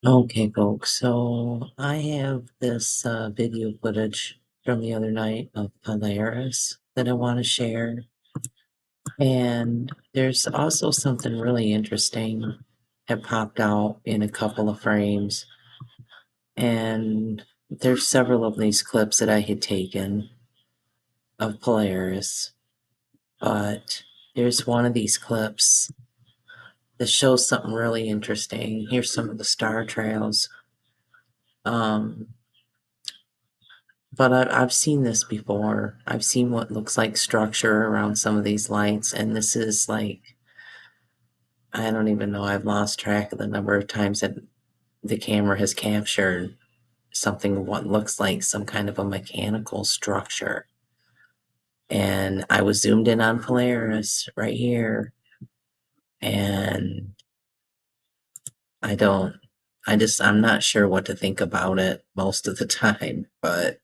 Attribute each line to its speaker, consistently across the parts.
Speaker 1: Okay, folks. So I have this video footage from the other night of Polaris that I want to share. And there's also something really interesting that popped out in a couple of frames. And there's several of these clips that I had taken of Polaris. But there's one of these clips that shows something really interesting. Here's some of the star trails. Um, But I've seen this before. I've seen what looks like structure around some of these lights, and this is like, I don't even know, I've lost track of the number of times that the camera has captured something what looks like some kind of a mechanical structure. And I was zoomed in on Polaris right here, and I don't, I'm not sure what to think about it most of the time, but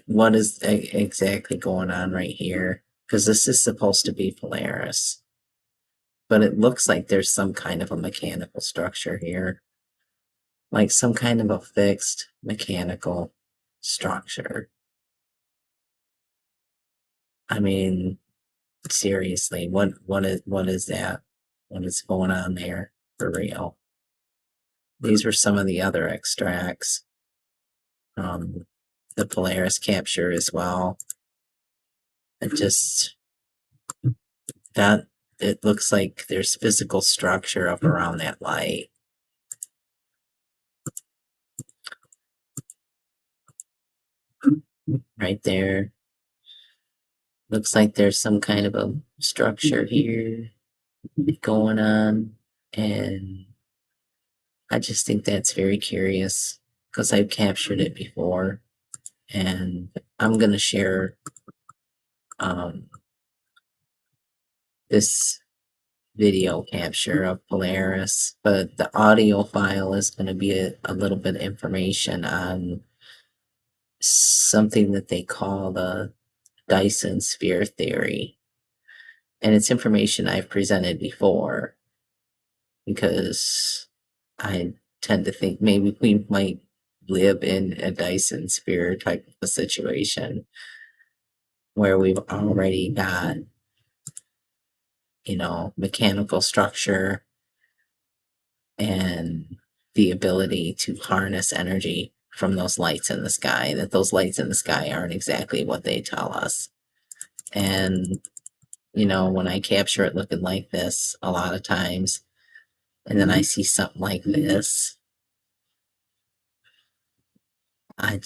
Speaker 1: what is exactly going on right here? Because this is supposed to be Polaris, but it looks like there's some kind of a mechanical structure here, like some kind of a fixed mechanical structure. I mean, seriously, what is that? What is going on there for real? These were some of the other extracts. The Polaris capture as well. It just that it looks like there's physical structure up around that light. Right there. Looks like there's some kind of a structure here going on. And I just think that's very curious because I've captured it before. And I'm going to share um, this video capture of Polaris, but the audio file is going to be a little bit of information on something that they call the Dyson sphere theory. And it's information I've presented before because I tend to think maybe we might live in a Dyson sphere type of a situation where we've already got, mechanical structure and the ability to harness energy from those lights in the sky, that those lights in the sky aren't exactly what they tell us. And, when I capture it looking like this a lot of times, and then I see something like this, I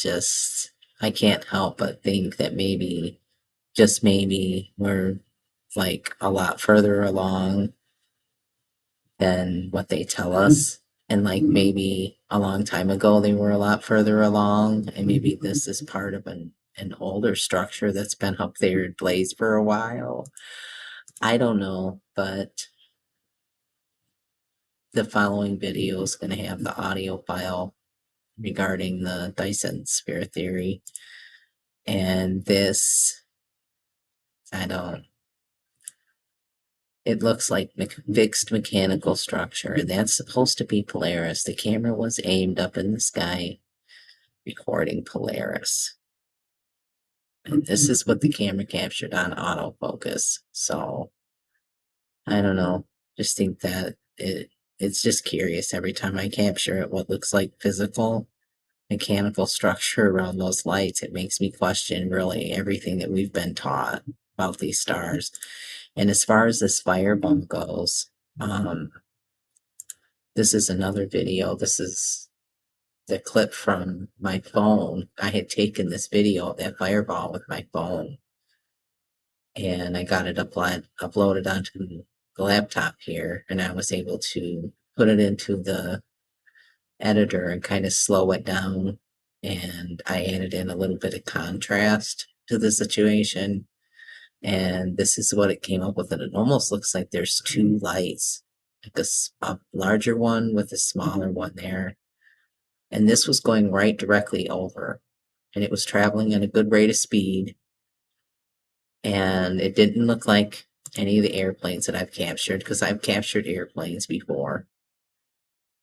Speaker 1: can't help but think that maybe, just maybe, we're like a lot further along than what they tell us. And like maybe a long time ago they were a lot further along, and maybe this is part of an older structure that's been up there in place for a while. I don't know, but the following video is going to have the audio file regarding the Dyson sphere theory. And this, I don't, it looks like fixed mechanical structure, and that's supposed to be Polaris. The camera was aimed up in the sky recording Polaris. And this is what the camera captured on autofocus. So, I don't know. Just think that it's just curious every time I capture it what looks like physical mechanical structure around those lights. It makes me question really everything that we've been taught about these stars. And as far as this fireball goes, this is another video. This is the clip from my phone. I had taken this video of that fireball with my phone, and I got it uploaded onto the laptop here, and I was able to put it into the editor and kind of slow it down, and I added in a little bit of contrast to the situation, and this is what it came up with. And it almost looks like there's two lights, like a larger one with a smaller one there, and this was going right directly over, and it was traveling at a good rate of speed, and it didn't look like any of the airplanes that I've captured, because I've captured airplanes before,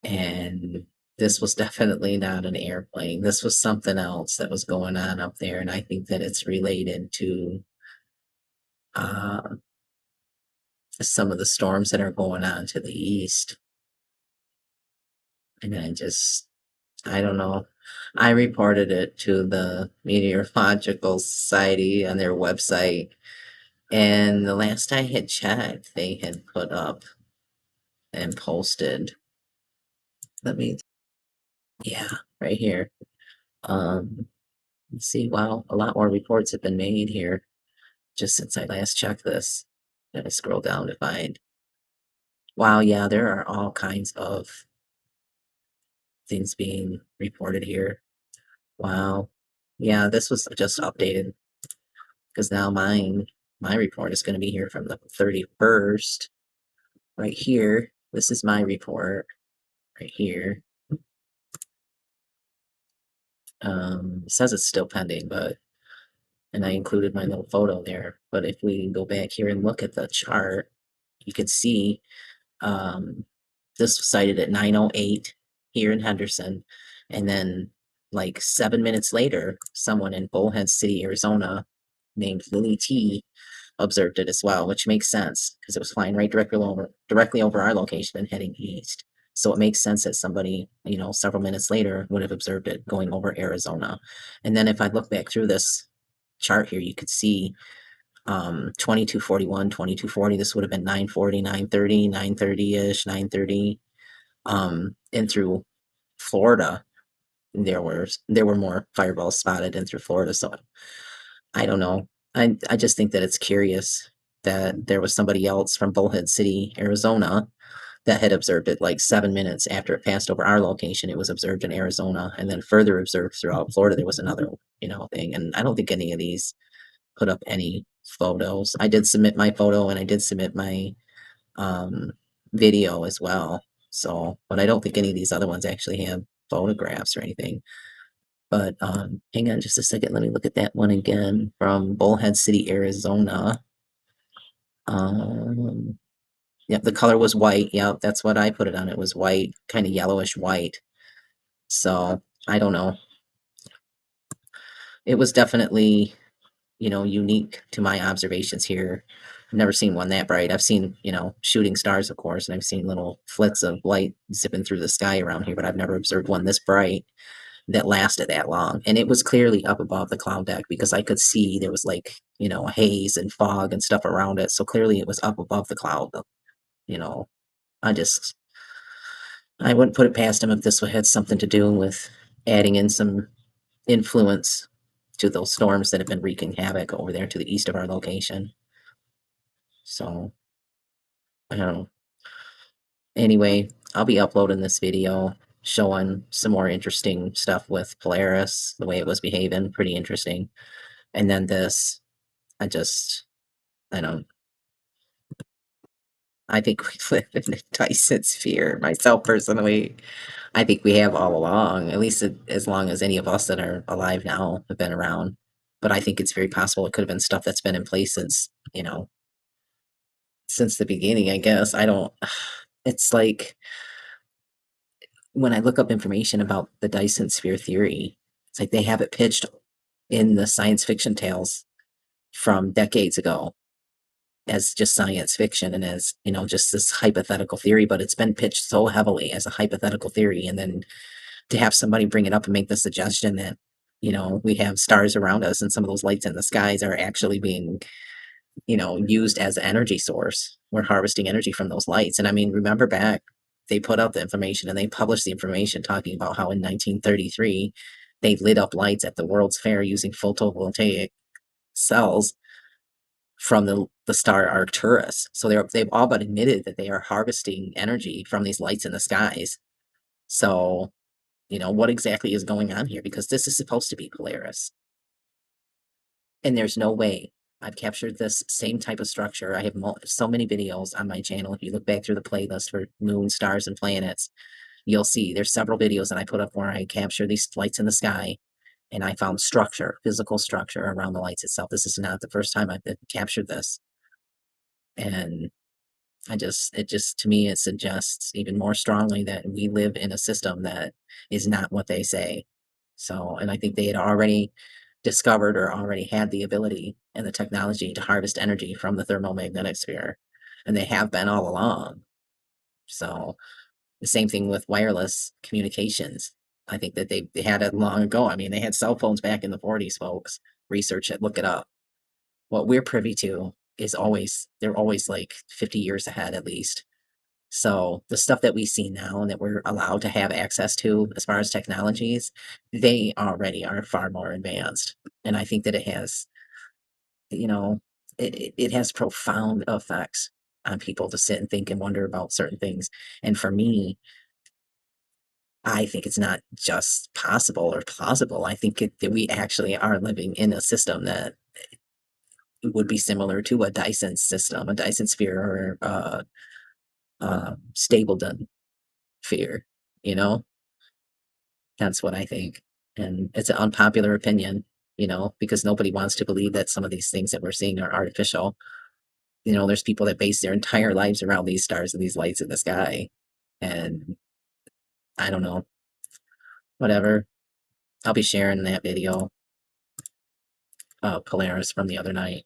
Speaker 1: And this was definitely not an airplane. This was something else that was going on up there, and I think that it's related to uh, some of the storms that are going on to the east. And I don't know. I reported it to the Meteorological Society on their website, and the last I had checked, they had put up and posted. Let me, yeah, right here. Let's see, wow, a lot more reports have been made here just since I last checked this. Gotta scroll down to find. Wow, yeah, there are all kinds of things being reported here. Wow. Yeah, this was just updated because now my report is going to be here from the 31st right here. This is my report right here. It says it's still pending, but and I included my little photo there. But if we go back here and look at the chart, you can see um, this was cited at 9:08 here in Henderson, and then like 7 minutes later, someone in Bullhead City, Arizona, named Lily T observed it as well, which makes sense because it was flying right directly over our location and heading east. So it makes sense that somebody, several minutes later would have observed it going over Arizona. And then if I look back through this chart here, you could see 2241, 2240. This would have been 940, 930, 930-ish, 930. And through Florida, there were more fireballs spotted in through Florida. So I don't know. I just think that it's curious that there was somebody else from Bullhead City, Arizona, that had observed it like 7 minutes after it passed over our location. It was observed in Arizona, and then further observed throughout Florida. There was another, thing, and I don't think any of these put up any photos. I did submit my photo, and I did submit my um, video as well. So, but I don't think any of these other ones actually have photographs or anything. But hang on just a second. Let me look at that one again from Bullhead City, Arizona. Um, yeah, the color was white. Yeah, that's what I put it on. It was white, kind of yellowish white. So I don't know. It was definitely, unique to my observations here. I've never seen one that bright. I've seen, shooting stars, of course, and I've seen little flits of light zipping through the sky around here, but I've never observed one this bright that lasted that long. And it was clearly up above the cloud deck because I could see there was like, a haze and fog and stuff around it. So clearly it was up above the cloud. You know, I just, I wouldn't put it past him if this had something to do with adding in some influence to those storms that have been wreaking havoc over there to the east of our location. So, I don't know. Anyway, I'll be uploading this video showing some more interesting stuff with Polaris, the way it was behaving, pretty interesting. And then this, I just, I don't, I think we live in a Dyson sphere. Myself personally, I think we have all along, at least as long as any of us that are alive now have been around. But I think it's very possible it could have been stuff that's been in place since, since the beginning, I guess. I don't, it's like when I look up information about the Dyson sphere theory, it's like they have it pitched in the science fiction tales from decades ago as just science fiction and as, just this hypothetical theory, but it's been pitched so heavily as a hypothetical theory. And then to have somebody bring it up and make the suggestion that, we have stars around us and some of those lights in the skies are actually being, used as an energy source. We're harvesting energy from those lights. And I mean, remember back, they put out the information and they published the information talking about how in 1933 they lit up lights at the World's Fair using photovoltaic cells from the star Arcturus. So they've all but admitted that they are harvesting energy from these lights in the skies. So, what exactly is going on here? Because this is supposed to be Polaris. And there's no way I've captured this same type of structure. I have so many videos on my channel. If you look back through the playlist for moon, stars, and planets, you'll see there's several videos that I put up where I capture these lights in the sky and I found structure, physical structure around the lights itself. This is not the first time I've captured this. And it just, to me, it suggests even more strongly that we live in a system that is not what they say. So, and I think they had already discovered or already had the ability and the technology to harvest energy from the thermomagnetic sphere, and they have been all along. So, the same thing with wireless communications. I think that they had it long ago. I mean, they had cell phones back in the 40s, folks. Research it, look it up. What we're privy to is always, they're always like 50 years ahead at least. So the stuff that we see now and that we're allowed to have access to as far as technologies, they already are far more advanced. And I think that it has, you know, it has profound effects on people to sit and think and wonder about certain things. And for me, I think it's not just possible or plausible. I think that we actually are living in a system that would be similar to a Dyson system, a Dyson sphere, or Stapleton sphere. You know, that's what I think, and it's an unpopular opinion. Because nobody wants to believe that some of these things that we're seeing are artificial. There's people that base their entire lives around these stars and these lights in the sky, and I don't know. Whatever. I'll be sharing that video, Polaris from the other night,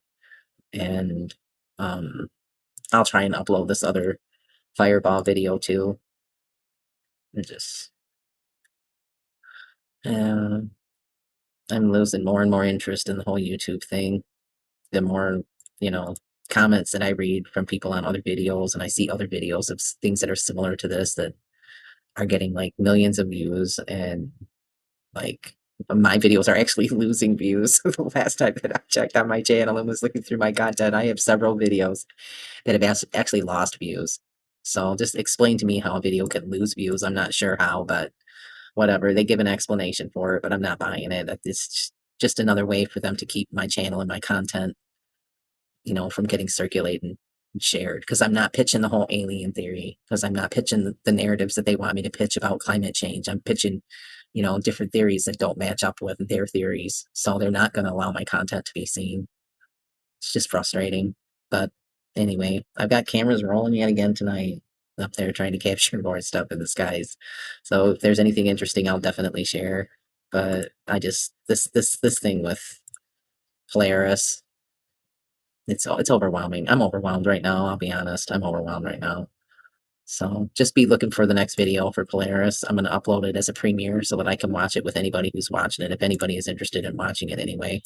Speaker 1: and um, I'll try and upload this other Fireball video too. And just, uh, I'm losing more and more interest in the whole YouTube thing. The more, you know, comments that I read from people on other videos, and I see other videos of things that are similar to this that are getting like millions of views, and like my videos are actually losing views. The last time that I checked on my channel and was looking through my content, I have several videos that have actually lost views. So just explain to me how a video can lose views. I'm not sure how, but whatever. They give an explanation for it, but I'm not buying it. It's just another way for them to keep my channel and my content, from getting circulated and shared. Because I'm not pitching the whole alien theory. Because I'm not pitching the narratives that they want me to pitch about climate change. I'm pitching, different theories that don't match up with their theories. So they're not going to allow my content to be seen. It's just frustrating. But anyway, I've got cameras rolling yet again tonight up there trying to capture more stuff in the skies. So if there's anything interesting, I'll definitely share. But I just this thing with Polaris, it's overwhelming. I'm overwhelmed right now. I'll be honest. I'm overwhelmed right now. So just be looking for the next video for Polaris. I'm going to upload it as a premiere so that I can watch it with anybody who's watching it, if anybody is interested in watching it anyway.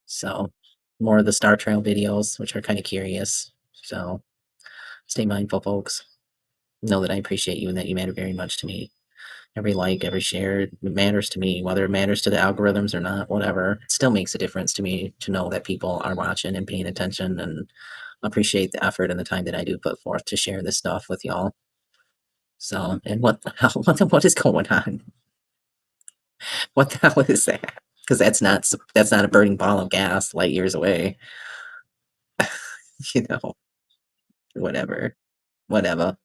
Speaker 1: So more of the Star Trail videos, which are kind of curious. So stay mindful, folks. Know that I appreciate you and that you matter very much to me. Every like, every share, it matters to me, whether it matters to the algorithms or not, whatever. It still makes a difference to me to know that people are watching and paying attention, and appreciate the effort and the time that I do put forth to share this stuff with y'all. So, and what the hell, what is going on? What the hell is that? Because that's not a burning ball of gas light years away. you know, whatever, whatever.